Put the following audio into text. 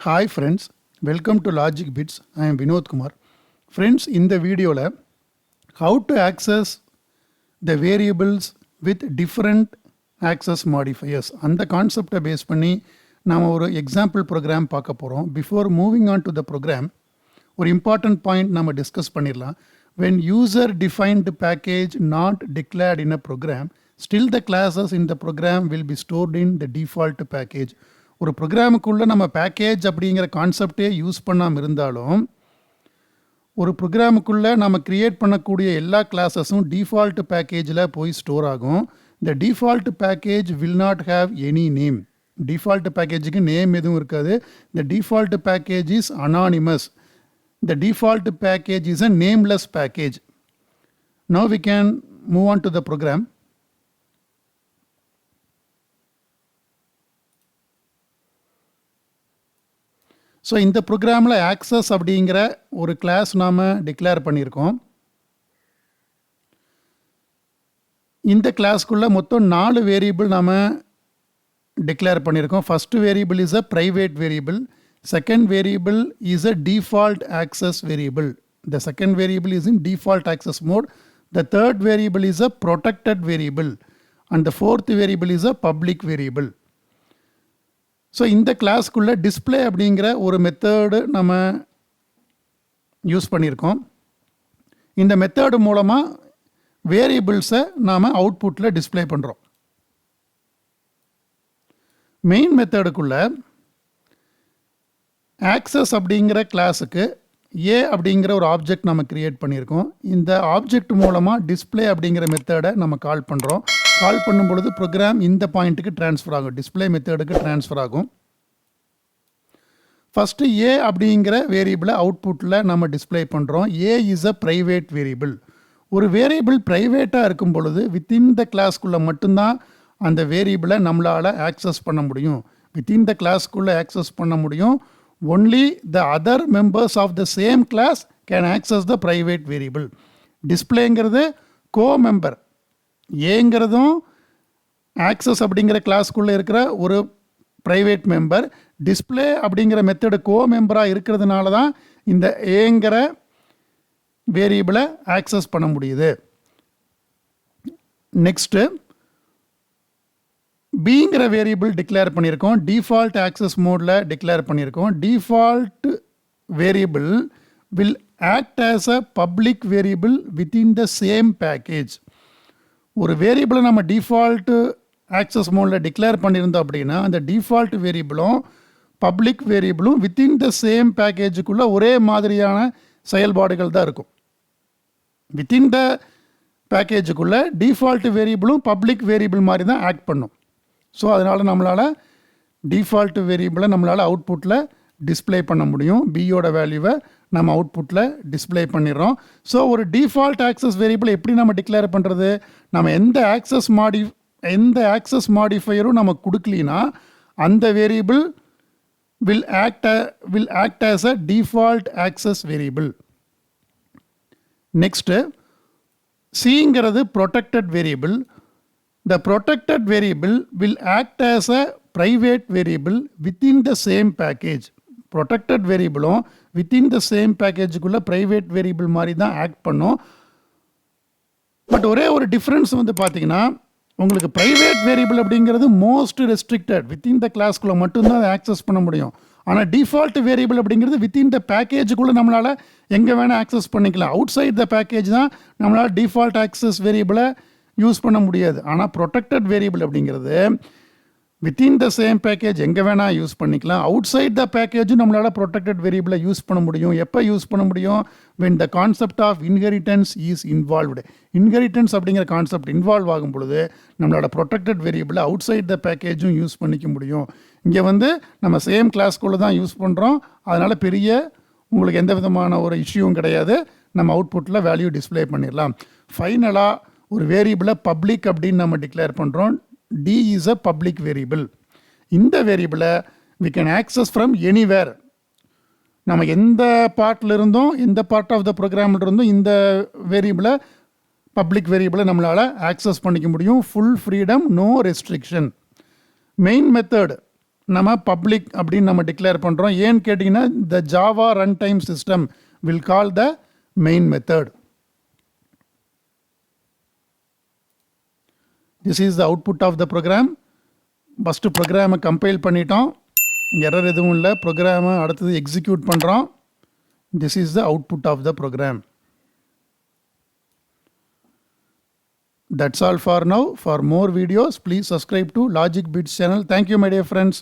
Hi friends, welcome to Logic Bits. I am Vinod Kumar. Friends, in the video how to access the variables with different access modifiers. அந்த கான்செப்டை base பண்ணி நாம் ஒரு example program பார்க்க போகிறோம். Before moving on to the program ஒரு important point நம்ம discuss பண்ணிடலாம். when user defined package not declared in a program, still the classes in the program will be stored in the default package. ஒரு ப்ரோக்ராமுக்குள்ளே நம்ம package அப்படிங்கிற கான்செப்டே use பண்ணாமல் இருந்தாலும் ஒரு ப்ரோக்ராமுக்குள்ளே நம்ம க்ரியேட் பண்ணக்கூடிய எல்லா கிளாஸஸும் டிஃபால்ட் பேக்கேஜில் போய் ஸ்டோர் ஆகும். இந்த default package will not have any name. Default பேக்கேஜுக்கு நேம் எதுவும் இருக்காது. இந்த default package is anonymous. The default package is a nameless package. Now we can move on to the program. So இந்த ப்ரோக்ராமில் access அப்படிங்கிற ஒரு கிளாஸ் நாம் declare பண்ணியிருக்கோம். இந்த கிளாஸ்க்குள்ளே மொத்தம் 4 வேரியபிள் நாம் டிக்ளேர் பண்ணியிருக்கோம். First variable is a private variable. Second variable is a default access variable. The second variable is in default access mode. The third variable is a protected variable. And the fourth variable is a public variable. So இந்த கிளாஸ்க்குள்ள display அப்படிங்கிற ஒரு method நம்ம use பண்ணியிருக்கோம். இந்த method மூலமாக வேரியபிள்ஸை நாம் அவுட்புட்டில் display பண்ணுறோம். மெயின் மெத்தடுக்குள்ள ஆக்சஸ் அப்படிங்கிற கிளாஸுக்கு ஏ அப்படிங்கிற ஒரு ஆப்ஜெக்ட் நம்ம க்ரியேட் பண்ணியிருக்கோம். இந்த ஆப்ஜெக்ட் மூலமாக டிஸ்பிளே அப்படிங்கிற மெத்தடை நம்ம கால் பண்ணுறோம். கால் பண்ணும் பொழுது ப்ரோக்ராம் இந்த பாயிண்ட்டுக்கு ட்ரான்ஸ்ஃபர் ஆகும், டிஸ்பிளே மெத்தடுக்கு ட்ரான்ஸ்ஃபர் ஆகும். ஃபஸ்ட்டு ஏ அப்படிங்கிற வேரியபிளை அவுட்புட்டில் நம்ம டிஸ்பிளே பண்ணுறோம். ஏ இஸ் அ ப்ரைவேட் வேரியபிள். ஒரு வேரியபிள் ப்ரைவேட்டாக இருக்கும் பொழுது வித்தின் த கிளாஸ்க்குள்ளே மட்டும்தான் அந்த வேரியபிளை நம்மளால் ஆக்சஸ் பண்ண முடியும். வித்தின் த கிளாஸ்க்குள்ளே ஆக்சஸ் பண்ண முடியும். Only the other members of the same class can access the private variable. டிஸ்பிளேங்கிறது co-member. ஏங்கிறதும் ஆக்சஸ் அப்படிங்கிற கிளாஸ்க்குள்ளே இருக்கிற ஒரு ப்ரைவேட் மெம்பர். டிஸ்பிளே அப்படிங்கிற மெத்தடு co-memberஆக இருக்கிறதுனால தான் இந்த ஏங்கிற வேரியபிளை ஆக்சஸ் பண்ண முடியுது. நெக்ஸ்ட்டு பிங்கிற வேரியபிள் டிக்ளேர் பண்ணியிருக்கோம். டிஃபால்ட் ஆக்சஸ் மோடில் டிக்ளேர் பண்ணியிருக்கோம். Default variable will act as a public variable within the same package. ஒரு வேரியபிளை நம்ம டிஃபால்ட்டு ஆக்சஸ் மோடில் டிக்ளேர் பண்ணியிருந்தோம் அப்படின்னா அந்த டிஃபால்ட் வேரியபிளும் பப்ளிக் வேரியபிளும் வித்தின் த சேம் பேக்கேஜுக்குள்ளே ஒரே மாதிரியான செயல்பாடுகள் தான் இருக்கும். வித்தின் த பேக்கேஜுக்குள்ளே டிஃபால்ட் வேரியபிளும் பப்ளிக் வேரியபிள் மாதிரி தான் ஆக்ட் பண்ணும். ஸோ அதனால் நம்மளால் டிஃபால்ட் வேரியபிளை நம்மளால் அவுட்புட்டில் டிஸ்பிளே பண்ண முடியும். பியோட வேல்யூவை நம்ம அவுட்புட்டில் டிஸ்பிளே பண்ணிடுறோம். ஸோ ஒரு டிஃபால்ட் ஆக்சஸ் வேரியபிளை எப்படி நம்ம டிக்ளேர் பண்ணுறது? நம்ம எந்த ஆக்சஸ் மாடிஃபையரும் நம்ம கொடுக்கலினா அந்த variable will act as a default access variable. Next சிங்கிறது protected variable. The protected variable will act as a private variable within the same package. Protected variable within the same package குள்ள private variable மாதிரி தான் act பண்ணும். But ஒரே ஒரு difference வந்து பார்த்தீங்கன்னா உங்களுக்கு ப்ரைவேட் வேரியபிள் அப்படிங்கிறது மோஸ்ட் ரெஸ்ட்ரிக்டட். வித்தின் த கிளாஸ்க்குள்ளே மட்டும்தான் அதை ஆக்சஸ் பண்ண முடியும். ஆனால் டிஃபால்ட் வேரியபிள் அப்படிங்கிறது வித்தின் த பேக்கேஜுக்குள்ளே நம்மளால் எங்கே வேணால் ஆக்சஸ் பண்ணிக்கலாம். அவுட் சைட் த பேக்கேஜ் தான் நம்மளால் டிஃபால்ட் ஆக்சஸ் வேரியபிளை யூஸ் பண்ண முடியாது. ஆனால் ப்ரொடெக்டட் வேரியபிள் அப்படிங்கிறது வித்தின் த சேம் பேக்கேஜ் எங்கே வேணால் யூஸ் பண்ணிக்கலாம். அவுட் சைட் த பேக்கேஜும் நம்மளால் ப்ரொடெக்டட் வேரியபிளை யூஸ் பண்ண முடியும். எப்போ யூஸ் பண்ண முடியும்? when the concept of inheritance is involved. Inheritance அப்படிங்கிற கான்செப்ட் இன்வால்வ் ஆகும் பொழுது நம்மளோட ப்ரொடெக்டட் வேரியபிளை அவுட் சைட் த பேக்கேஜும் யூஸ் பண்ணிக்க முடியும். இங்கே வந்து நம்ம சேம் கிளாஸ்க்குள்ளே தான் யூஸ் பண்ணுறோம். அதனால் பெரிய உங்களுக்கு எந்த விதமான ஒரு இஷ்யூவும் கிடையாது. நம்ம அவுட்புட்டில் வேல்யூ டிஸ்பிளே பண்ணிடலாம். ஃபைனலாக ஒரு வேரியபிளை பப்ளிக் அப்படின்னு நம்ம டிக்ளேர் பண்ணுறோம். D is a public variable. இந்த வேரியபிளை we can access from anywhere. நம்ம எந்த பார்ட்டில் இருந்தோம், எந்த பார்ட் ஆஃப் த ப்ரோக்ராமில் இருந்தும் இந்த வேரியபிளை பப்ளிக் வேரியபிளை நம்மளால் ஆக்சஸ் பண்ணிக்க முடியும். Full freedom, no restriction. Main method நம்ம பப்ளிக் அப்படின்னு நம்ம டிக்ளேர் பண்ணுறோம். ஏன்னு கேட்டிங்கன்னா the Java runtime system will call the main method. This is the output of the program. First ப்ரோக்ராமை கம்பைல் பண்ணிட்டோம், எரர் எதுவும் இல்லை. ப்ரோக்ராமை அடுத்தது எக்ஸிக்யூட் பண்ணுறோம். This is the output of the program. That's all for now. For more videos, please subscribe to Logic Bits channel. Thank you, my dear friends.